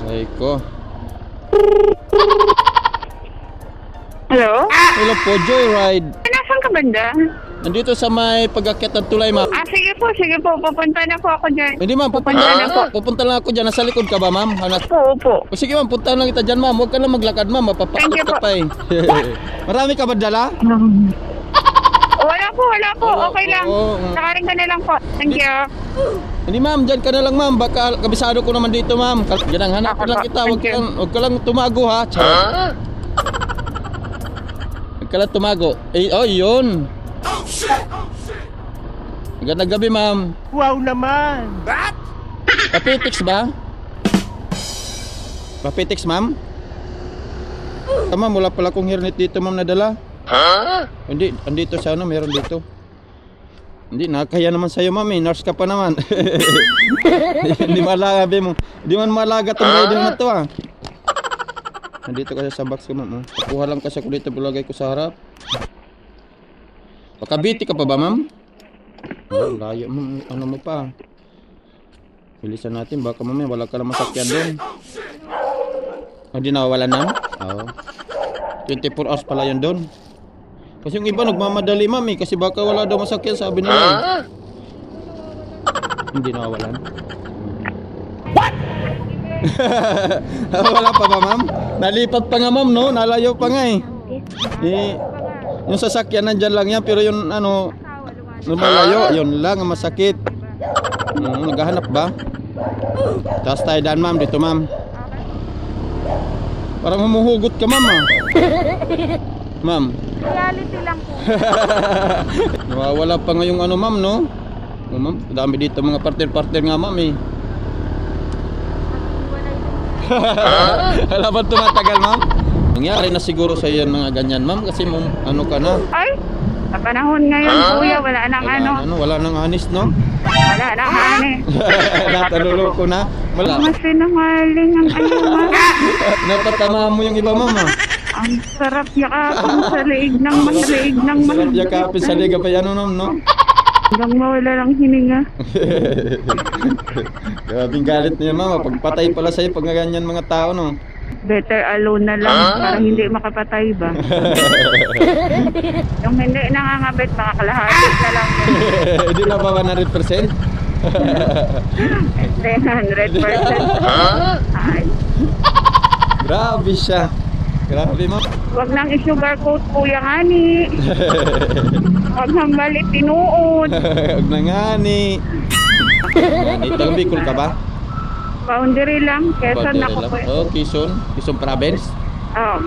Aray ko. Hello? Hello po, Joyride. Nasaan ka banda? Nandito sa may pag-akyat ng tulay, ma'am. Sige po. Pupunta na po ako dyan. Hindi, ma'am. Pupunta lang ako dyan. Nasa likod ka ba, ma'am? Opo. O sige, ma'am. Punta lang kita dyan, ma'am. Huwag ka lang maglakad, ma'am. Mapapakot Thank you ka po. pa eh. Marami ka ba dala? Wala po. Okay lang. Oo. Nakaring ka na lang po. Thank you. Hindi, ma'am. Dyan ka na lang, ma'am. Baka kabisado ko naman dito, ma'am. Dyan ang hanap Ako lang po. kita. Thank you. Huwag ka lang tumago, ha? Huwag ka lang tumago. Eh, oh, yun. Magandang gabi, ma'am. Wow naman! Papitix ba? Papitix, ma'am? Ma'am, wala pala akong hairnet dito, ma'am, nadala. Hindi, andito sa ano, meron dito. Hindi, nakakaya naman sa'yo, ma'am, eh. Nurse ka pa naman. Hindi malaga, mo. Hindi man malaga itong rider na to, ah. Nandito kasi sa box ko, ma'am. Pakuha lang kasi ako dito, bulagay ko sa harap. Pakabiti ka pa ba, ma'am? Oh, layo mo, ano mo pa. Bilisan natin, baka mamaya wala ka lang masakyan doon. Hindi nawawalan na? Oo. 24 hours pala yun doon. Kasi yung iba nagmamadali, ma'am, eh, kasi baka wala daw masakyan, sabi nila. Eh. Hindi nawawalan. What? Wala pa ba, ma'am? Nalipat pa nga, ma'am, no? Nalayo pa nga eh. Yung sasakyan nandyan lang yan, pero yung ano, lumalayo, yun lang ang masakit. Naghahanap ba? Tapos tayo daan, ma'am, dito, ma'am. Parang humuhugot ka, ma'am, ah. Ma'am. Reality lang po. Nawawala pa nga yung ano, ma'am, no? Oh, ma'am, dami dito mga partner nga, ma'am, eh. Wala ba tumatagal, ma'am? Nangyari na siguro sa iyo mga ganyan, ma'am, kasi ano ka na? Ay, sa panahon ngayon, kuya, wala nang ano. Wala nang anis, no? Wala nang ano. Natalulog ko na. Wala. Mas sinungaling ang ano, ma'am. Napatama mo yung iba, ma'am, ah. Ang sarap yakapin sa leeg ng Sarap yakapin sa liga pa yan, no? Hanggang mawala lang hininga. Grabing galit niya, ma'am. Pagpatay pala sa'yo pag ganyan mga tao, no? Better alone na lang para hindi makapatay ba? Yung hindi nangangabit, makakalahati na lang. Hindi na ba 100%? Hindi, 100%. Ay, Grabe siya. Grabe, ma'am. wag nang i-sugarcoat, Kuya Ngani. Wag nang balik tinuod. Huwag na nga ni. Taga Bicol ka ba? Boundary lang, Quezon ako po. Oh, Quezon province. Oh.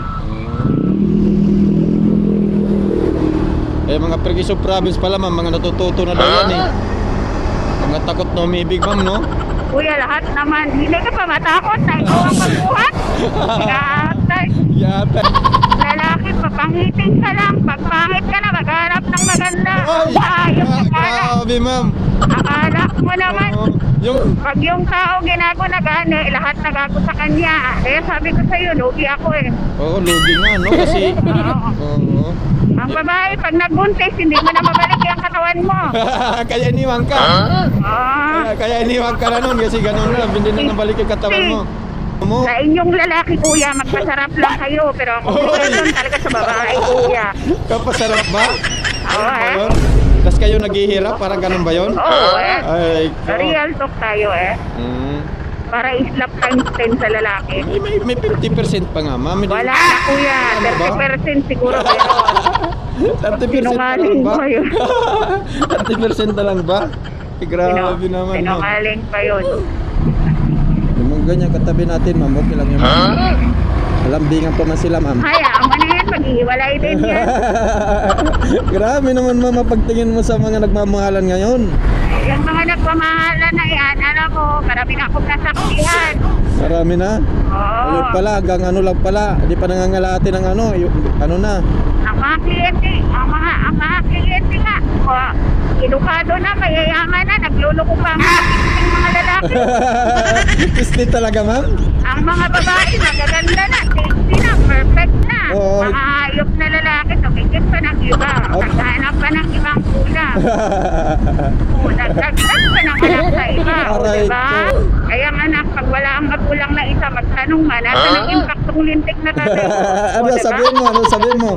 Eh, mga Quezon province pala, ma'am, mga natututo na daw yan, eh. Mga takot na umibig, ma'am, no? Kuya, lahat naman. Hindi ka pa matakot na ikaw ang magbuhat. Ikaatay. Yata. Lalaki, papangiting ka lang. Pagpangit ka na, maghanap ng maganda. Ayos, akala. Grabe, ma'am. Akala mo naman. Yung Pag yung tao ginago na gani, lahat nagago sa kanya. Kaya sabi ko sa'yo, lugi ako eh. Oo, lugi nga, no? Kasi oo. Ang babae, pag nagbuntis, hindi mo na mabalik yung katawan mo. Kaya iniwan ka. Kaya iniwan ka na nun kasi ganun na, hindi na nabalik yung katawan mo. Sa inyong lalaki, kuya, magpasarap lang kayo. Pero ang komplikasyon talaga sa babae, kuya. Kapasarap ba? Oo, eh. Tapos kayo naghihirap, parang ganun ba yun? Oo, eh. Ay, ko. Real talk tayo, eh. Para islap times 10 sa lalaki. May 50% pa nga, ma'am. Wala na, kuya. Ano ba? 30% siguro pero 30% na lang sinungaling ba? pa yun. 30% na lang ba? Eh, grabe naman, no? Sinungaling pa yun. Yung mga ganyan katabi natin, ma'am, okay lang yun. Malambingan pa man sila, ma'am. Hayaan mo na yan, maghihiwalay din yan. Grabe naman, ma'am, pagtingin mo sa mga nagmamahalan ngayon. Yung mga nagpamahalan na yan, alam mo, marami na akong nasaksihan. Marami na. Oo. Ano pala, hanggang ano lang pala. Hindi pa nangangalati ng ano, ano na. Ang mga kliyente, ang mga kliyente nga, edukado na, mayayaman na, nagluloko pa ang mga lalaki. Pisti talaga, ma'am. Ang mga babae, magaganda na, sexy na, perfect na. Oo. Mga hayop na lalaki, tumigit pa ng iba. Naghanap pa ng ibang kulang. Nagdagdag pa ng anak sa iba, o Aray diba? ko. Kaya nga anak, pag wala ang magulang na isa, magtanong man, nasa ng impaktong lintik na tatay mo. Ano sabihin mo? Ano sabihin mo?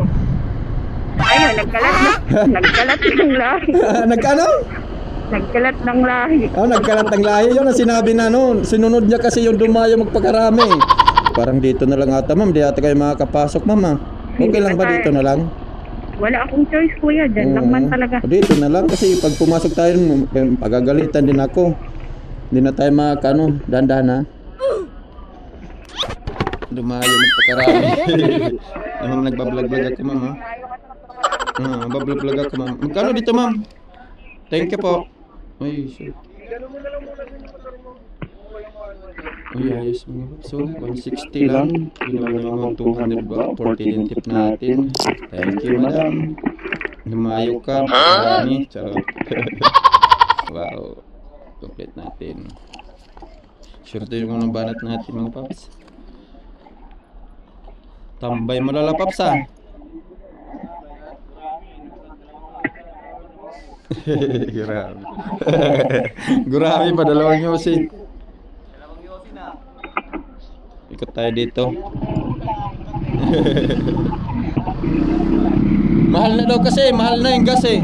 Ayun, nagkalat ng lahi. Nagkano? Nagkalat ng lahi. Oh, nagkalat ng lahi. Yun ang sinabi na noon. Sinunod niya kasi yung dumayo magpakarami. Parang dito na lang ata, ma'am. Di ata kayo makakapasok, ma'am. Ah. Okay lang ba dito na lang? Wala akong choice, kuya. Diyan lang man talaga. Dito na lang kasi pag pumasok tayo, pagagalitan din ako. Hindi na tayo makakano, dahan-dahan ha. Dumayo magpakarami. Ma'am, nagbablog-vlog ako, ma'am ha. Bablog-vlog ako, ma'am. Magkano dito, ma'am? Thank you po. Ay, sure. Ay, ayos mga ba? So, 160 lang. Ginawa naman 200 ba? 40 din tip natin. Thank you, madam. Lumayo ka. Marami. Charot. Wow. Complete natin. Sure to yung mga banat natin mga paps. Tambay mo lala paps ah. Grabe. Grabe pa dalawang yosin. Ikot tayo dito. Mahal na daw kasi, mahal na yung gas eh.